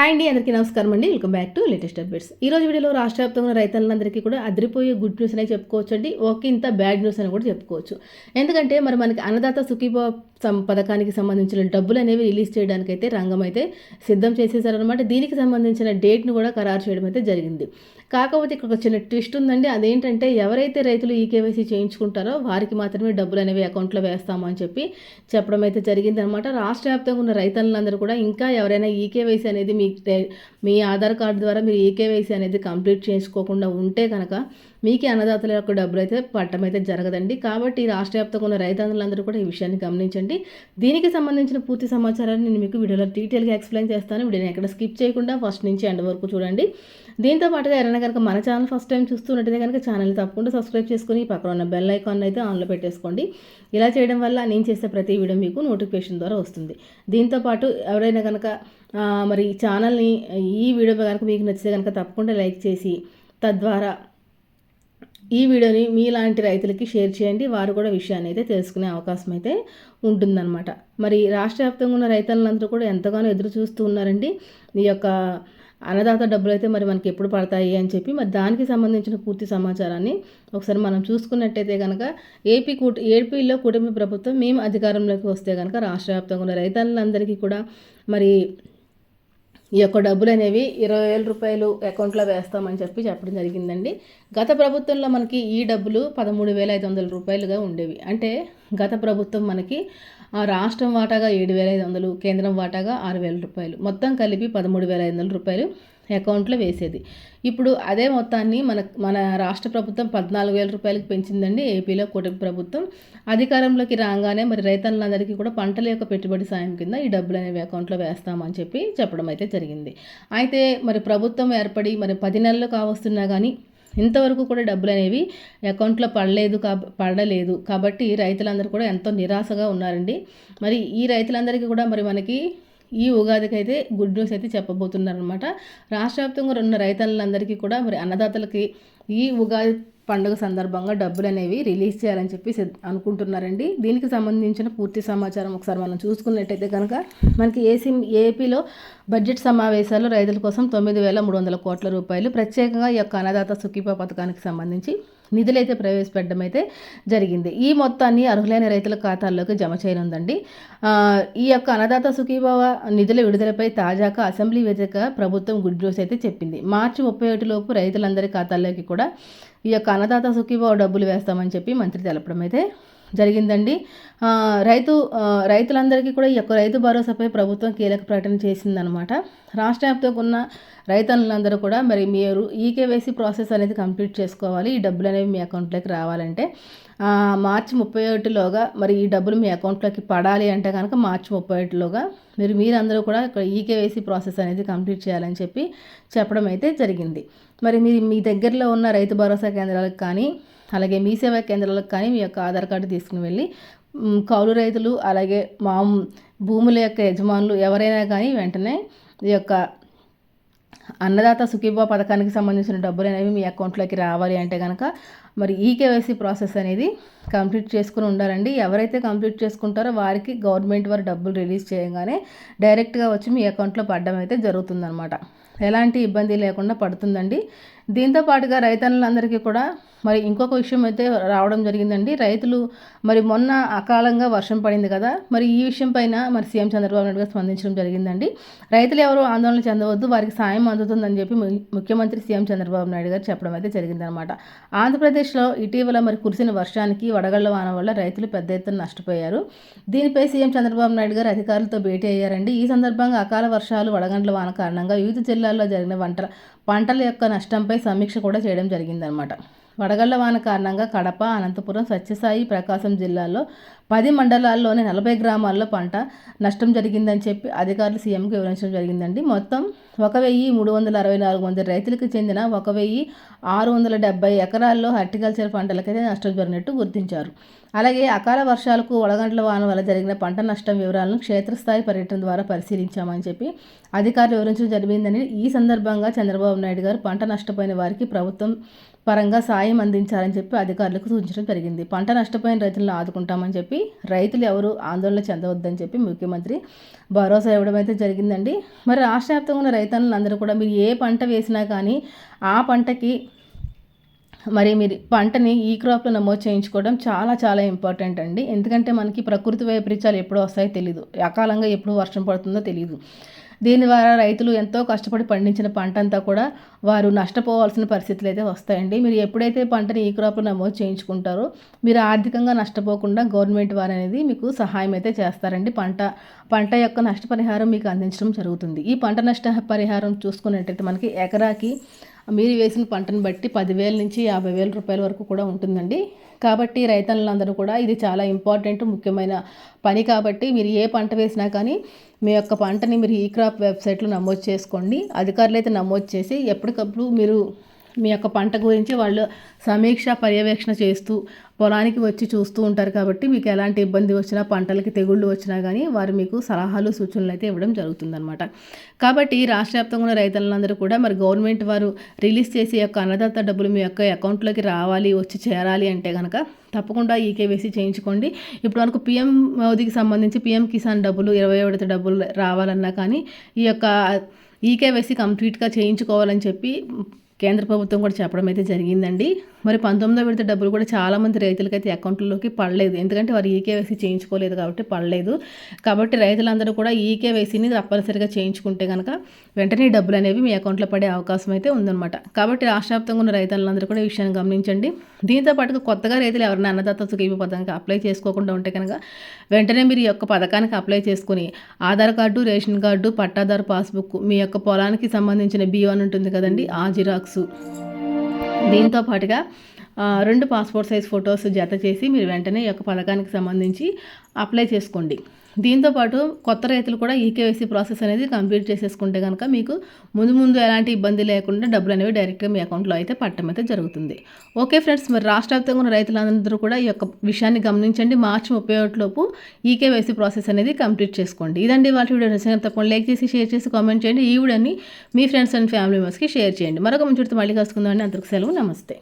Hi అండి, అందరికీ నమస్కారం అండి. Welcome back to latest updates. ఈ రోజు వీడియోలో రాష్ట్ర వ్యాప్తంగా రైతులందరికీ కూడా అదిరిపోయే గుడ్ న్యూస్ అనే చెప్పుకోవచ్చు అండి. ఇంత బ్యాడ్ న్యూస్ అని కూడా చెప్పుకోవచ్చు. ఎందుకంటే మనకి అన్నదాత సుఖీభవ పథకానికి సంబంధించిన డబ్బులు అనేవి రిలీజ్ చేయడానికి అయితే రంగం అయితే సిద్ధం చేసేసారనమాట. దీనికి సంబంధించిన డేట్ను కూడా ఖరారు చేయడం అయితే జరిగింది. కాకపోతే ఇక్కడ ఒక చిన్న ట్విస్ట్ ఉందండి. అదేంటంటే ఎవరైతే రైతులు ఈకేవైసీ చేయించుకుంటారో వారికి మాత్రమే డబ్బులు అనేవి అకౌంట్లో వేస్తామని చెప్పడం అయితే జరిగిందనమాట. రాష్ట్ర వ్యాప్తంగా ఉన్న రైతులందరూ కూడా ఇంకా ఎవరైనా ఈకేవైసీ అనేది మీ ఆధార్ కార్డు ద్వారా మీరు ఈకేవైసీ అనేది కంప్లీట్ చేసుకోకుండా ఉంటే కనుక మీకే అన్నదాతల యొక్క డబ్బులు అయితే పట్టడం అయితే జరగదండి. కాబట్టి రాష్ట్ర వ్యాప్తంగా ఉన్న రైతులందరూ కూడా ఈ విషయాన్ని గమనించండి. దీనికి సంబంధించిన పూర్తి సమాచారాన్ని నేను మీకు వీడియోలో డీటెయిల్గా ఎక్స్ప్లెయిన్ చేస్తాను. వీడియోని ఎక్కడ స్కిప్ చేయకుండా ఫస్ట్ నుంచి ఎండ్ వరకు చూడండి. దీంతో పాటుగా ఎవరైనా కనుక మన ఛానల్ ఫస్ట్ టైం చూస్తున్నట్టయితే కనుక ఛానల్ని తప్పకుండా సబ్స్క్రైబ్ చేసుకుని పక్కన ఉన్న బెల్ ఐకాన్ అయితే ఆన్లో పెట్టేసుకోండి. ఇలా చేయడం వల్ల నేను చేసే ప్రతి వీడియో మీకు నోటిఫికేషన్ ద్వారా వస్తుంది. దీంతోపాటు ఎవరైనా కనుక మరి ఈ ఛానల్ని ఈ వీడియో కనుక మీకు నచ్చితే కనుక తప్పకుండా లైక్ చేసి తద్వారా ఈ వీడియోని మీలాంటి రైతులకి షేర్ చేయండి. వారు కూడా విషయాన్ని అయితే తెలుసుకునే అవకాశం అయితే ఉంటుందన్నమాట. మరి రాష్ట్ర వ్యాప్తంగా ఉన్న రైతులందరూ కూడా ఎంతగానో ఎదురు చూస్తూ ఉన్నారండి. ఈ యొక్క అన్నదాత డబ్బులు అయితే మరి మనకి ఎప్పుడు పడతాయి అని చెప్పి మరి దానికి సంబంధించిన పూర్తి సమాచారాన్ని ఒకసారి మనం చూసుకున్నట్టయితే కనుక ఏపీలో కూటమి ప్రభుత్వం మేము అధికారంలోకి వస్తే కనుక రాష్ట్ర వ్యాప్తంగా ఉన్న రైతులందరికీ కూడా మరి ఈ యొక్క డబ్బులు అనేవి 20,000 రూపాయలు అకౌంట్లో వేస్తామని చెప్పడం జరిగిందండి. గత ప్రభుత్వంలో మనకి ఈ డబ్బులు 13,500 రూపాయలుగా ఉండేవి. అంటే గత ప్రభుత్వం మనకి రాష్ట్రం వాటాగా 7,500, కేంద్రం వాటాగా 6,000 రూపాయలు, మొత్తం కలిపి 13,500 రూపాయలు అకౌంట్లో వేసేది. ఇప్పుడు అదే మొత్తాన్ని మన రాష్ట్ర ప్రభుత్వం 14,000 రూపాయలకు పెంచిందండి. ఏపీలో కూటమి ప్రభుత్వం అధికారంలోకి రాగానే మరి రైతులందరికీ కూడా పంటల యొక్క పెట్టుబడి సాయం కింద ఈ డబ్బులు అనేవి అకౌంట్లో వేస్తామని చెప్పడం అయితే జరిగింది. అయితే మరి ప్రభుత్వం ఏర్పడి మరి 10 నెలలు కావస్తున్నా కానీ ఇంతవరకు కూడా డబ్బులు అనేవి అకౌంట్లో పడలేదు. కాబట్టి రైతులందరూ కూడా ఎంతో నిరాశగా ఉన్నారండి. మరి ఈ రైతులందరికీ కూడా మరి మనకి ఈ ఉగాదికి అయితే గుడ్ న్యూస్ అయితే చెప్పబోతున్నారనమాట. రాష్ట్ర వ్యాప్తంగా ఉన్న రైతులందరికీ కూడా మరి అన్నదాతలకి ఈ ఉగాది పండుగ సందర్భంగా డబ్బులు అనేవి రిలీజ్ చేయాలని అనుకుంటున్నారండి. దీనికి సంబంధించిన పూర్తి సమాచారం ఒకసారి మనం చూసుకున్నట్టయితే కనుక మనకి ఏపీలో బడ్జెట్ సమావేశాలు రైతుల కోసం 9,300 కోట్ల రూపాయలు ప్రత్యేకంగా ఈ యొక్క అన్నదాత సుఖీభవ పథకానికి సంబంధించి నిధులైతే ప్రవేశపెట్టడం అయితే జరిగింది. ఈ మొత్తాన్ని అర్హులైన రైతుల ఖాతాల్లోకి జమ చేయనుందండి. ఈ యొక్క అన్నదాత సుఖీభవ నిధుల విడుదలపై తాజాగా అసెంబ్లీ వేదిక ప్రభుత్వం గుడ్ న్యూస్ అయితే చెప్పింది. మార్చి 31 లోపు రైతులందరి ఖాతాల్లోకి కూడా ఈ యొక్క అన్నదాత సుఖీభవ డబ్బులు వేస్తామని మంత్రి తెలపడం అయితే జరిగిందండి. రైతులందరికీ కూడా ఈ యొక్క రైతు భరోసాపై ప్రభుత్వం కీలక ప్రకటన చేసిందనమాట. రాష్ట్ర వ్యాప్తంగా ఉన్న రైతులందరూ కూడా మరి మీరు ఈకేవైసీ ప్రాసెస్ అనేది కంప్లీట్ చేసుకోవాలి. ఈ డబ్బులు అనేవి మీ అకౌంట్లోకి రావాలంటే మార్చి 31లోగా మరి ఈ డబ్బులు మీ అకౌంట్లోకి పడాలి అంటే కనుక మార్చి 31లోగా మీరందరూ కూడా ఇక్కడ ఈకేవైసీ ప్రాసెస్ అనేది కంప్లీట్ చేయాలని చెప్పడం అయితే జరిగింది. మరి మీ దగ్గరలో ఉన్న రైతు భరోసా కేంద్రాలకు కానీ అలాగే మీ సేవా కేంద్రాలకు కానీ మీ యొక్క ఆధార్ కార్డు తీసుకుని వెళ్ళి కౌలు రైతులు అలాగే భూముల యొక్క యజమానులు ఎవరైనా కానీ వెంటనే ఈ యొక్క అన్నదాత సుఖీభవ పథకానికి సంబంధించిన డబ్బులు అనేవి మీ అకౌంట్లోకి రావాలి అంటే కనుక మరి ఈకేవైసీ ప్రాసెస్ అనేది కంప్లీట్ చేసుకుని ఉండాలండి. ఎవరైతే కంప్లీట్ చేసుకుంటారో వారికి గవర్నమెంట్ వారు డబ్బులు రిలీజ్ చేయగానే డైరెక్ట్గా వచ్చి మీ అకౌంట్లో పడడం అయితే జరుగుతుందన్నమాట. ఎలాంటి ఇబ్బంది లేకుండా పడుతుందండి. దీంతో పాటుగా రైతులందరికీ కూడా మరి ఇంకొక విషయం అయితే రావడం జరిగిందండి. రైతులు మరి మొన్న అకాలంగా వర్షం పడింది కదా, మరి ఈ విషయం పైన మరి సీఎం చంద్రబాబు నాయుడు గారు స్పందించడం జరిగిందండి. రైతులు ఎవరు ఆందోళన చెందవద్దు, వారికి సాయం అందుతుందని ముఖ్యమంత్రి సీఎం చంద్రబాబు నాయుడు గారు చెప్పడం అయితే జరిగిందనమాట. ఆంధ్రప్రదేశ్లో ఇటీవల మరి కురిసిన వర్షానికి వడగళ్ల వాన వల్ల రైతులు పెద్ద ఎత్తున నష్టపోయారు. దీనిపై సీఎం చంద్రబాబు నాయుడు గారు అధికారులతో భేటీ అయ్యారండి. ఈ సందర్భంగా అకాల వర్షాలు వడగండ్ల వాన కారణంగా వివిధ జిల్లాల్లో జరిగిన పంటల యొక్క నష్టంపై సమీక్ష కూడా చేయడం జరిగిందనమాట. వడగళ్ల వాన కారణంగా కడప, అనంతపురం, సత్యసాయి, ప్రకాశం జిల్లాల్లో 10 మండలాల్లోని 40 గ్రామాల్లో పంట నష్టం జరిగిందని అధికారులు సీఎంకి వివరించడం జరిగిందండి. మొత్తం 1,364 మంది రైతులకు చెందిన 1,670 ఎకరాల్లో హార్టికల్చర్ పంటలకైతే నష్టం జరిగినట్టు గుర్తించారు. అలాగే అకాల వర్షాలకు వడగండ్ల వాన వల్ల జరిగిన పంట నష్టం వివరాలను క్షేత్రస్థాయి పర్యటన ద్వారా పరిశీలించామని అధికారులు వివరించడం జరిగిందని ఈ సందర్భంగా చంద్రబాబు నాయుడు గారు పంట నష్టపోయిన వారికి ప్రభుత్వం పరంగా సాయం అందించాలని చెప్పి అధికారులకు సూచించడం జరిగింది. పంట నష్టపోయిన రైతులను ఆదుకుంటామని చెప్పి రైతులు ఎవరు ఆందోళన చెందవద్దని చెప్పి ముఖ్యమంత్రి భరోసా ఇవ్వడం అయితే జరిగిందండి. మరి రాష్ట్ర వ్యాప్తంగా ఉన్న రైతన్నులందరూ కూడా మీరు ఏ పంట వేసినా కానీ ఆ పంటకి మరి మీరు పంటని ఈ క్రాప్లో నమోదు చేయించుకోవడం చాలా చాలా ఇంపార్టెంట్ అండి. ఎందుకంటే మనకి ప్రకృతి వైపరీత్యాలు ఎప్పుడు వస్తాయో తెలియదు, అకాలంగా ఎప్పుడు వర్షం పడుతుందో తెలియదు. దీని ద్వారా రైతులు ఎంతో కష్టపడి పండించిన పంట అంతా కూడా వారు నష్టపోవాల్సిన పరిస్థితులు అయితే వస్తాయండి. మీరు ఎప్పుడైతే పంటని ఈ క్రాప్లో నమోదు చేయించుకుంటారో మీరు ఆర్థికంగా నష్టపోకుండా గవర్నమెంట్ వారు అనేది మీకు సహాయం అయితే చేస్తారండి. పంట యొక్క నష్టపరిహారం మీకు అందించడం జరుగుతుంది. ఈ పంట నష్ట పరిహారం చూసుకున్నట్టయితే మనకి ఎకరాకి మీరు వేసిన పంటను బట్టి 10,000 నుంచి 50,000 రూపాయల వరకు కూడా ఉంటుందండి. కాబట్టి రైతన్నులందరూ కూడా ఇది చాలా ఇంపార్టెంట్ ముఖ్యమైన పని. కాబట్టి మీరు ఏ పంట వేసినా కానీ మీ యొక్క పంటని మీరు ఈ క్రాప్ వెబ్సైట్లో నమోదు చేసుకోండి. అధికారులు అయితే నమోదు చేసి ఎప్పటికప్పుడు మీరు మీ యొక్క పంట గురించి వాళ్ళు సమీక్ష పర్యవేక్షణ చేస్తూ పొలానికి వచ్చి చూస్తూ ఉంటారు. కాబట్టి మీకు ఎలాంటి ఇబ్బంది వచ్చినా పంటలకి తెగుళ్ళు వచ్చినా కానీ వారు మీకు సలహాలు సూచనలు అయితే ఇవ్వడం జరుగుతుందన్నమాట. కాబట్టి రాష్ట్ర వ్యాప్తంగా ఉన్న రైతులందరూ కూడా మరి గవర్నమెంట్ వారు రిలీజ్ చేసే యొక్క అన్నదాత డబ్బులు మీ యొక్క అకౌంట్లోకి రావాలి, వచ్చి చేరాలి అంటే కనుక తప్పకుండా ఈకేవైసీ చేయించుకోండి. ఇప్పుడు మనకు పీఎం మోదీకి సంబంధించి పీఎం కిసాన్ డబ్బులు 20 విడత డబ్బులు రావాలన్నా కానీ ఈ యొక్క ఈకేవైసీ కంప్లీట్గా చేయించుకోవాలని చెప్పి కేంద్ర ప్రభుత్వం కూడా చెప్పడం అయితే జరిగిందండి. మరి 19వ విడత డబ్బులు కూడా చాలామంది రైతులకైతే అకౌంట్లోకి పడలేదు. ఎందుకంటే వారు ఈకేవైసీ చేయించుకోలేదు కాబట్టి పడలేదు. కాబట్టి రైతులందరూ కూడా ఈకేవైసీని తప్పనిసరిగా చేయించుకుంటే కనుక వెంటనే డబ్బులు అనేవి మీ అకౌంట్లో పడే అవకాశం అయితే ఉందన్నమాట. కాబట్టి రాష్ట్ర వ్యాప్తంగా ఉన్న రైతులందరూ కూడా ఈ విషయాన్ని గమనించండి. దీంతో పాటుగా కొత్తగా రైతులు ఎవరైనా అన్నదాత సుఖీభ పథకానికి అప్లై చేసుకోకుండా ఉంటే కనుక వెంటనే మీరు ఈ యొక్క పథకానికి అప్లై చేసుకుని ఆధార్ కార్డు, రేషన్ కార్డు, పట్టాదారు పాస్బుక్, మీ యొక్క పొలానికి సంబంధించిన B1 ఉంటుంది కదండి ఆ జిరాక్స్, దీంతో పాటుగా 2 పాస్పోర్ట్ సైజ్ ఫొటోస్ జత చేసి మీరు వెంటనే ఈ యొక్క పథకానికి సంబంధించి అప్లై చేసుకోండి. దీంతోపాటు కొత్త రైతులు కూడా ఈకేవైసీ ప్రాసెస్ అనేది కంప్లీట్ చేసేసుకుంటే కనుక మీకు ముందు ఎలాంటి ఇబ్బంది లేకుండా డబ్బులు అనేవి డైరెక్ట్గా మీ అకౌంట్లో అయితే పట్టడం అయితే జరుగుతుంది. ఓకే ఫ్రెండ్స్, మరి రాష్ట్ర వ్యాప్తంగా ఉన్న రైతులందరూ కూడా ఈ యొక్క విషయాన్ని గమనించండి. మార్చి 31 లోపు ఈకేవైసీ ప్రాసెస్ అనేది కంప్లీట్ చేసుకోండి. ఇదండి వాళ్ళ వీడియో. నచ్చితే తప్పకుండా లైక్ చేసి, షేర్ చేసి, కామెంట్ చేయండి. ఈ వీడియోని మీ ఫ్రెండ్స్ అండ్ ఫ్యామిలీ మెంబర్స్కి షేర్ చేయండి. మరొక మంచి వీడియోతో మళ్ళీ కలుసుకుందాం అండి. అందరికీ సెలవు, నమస్తే.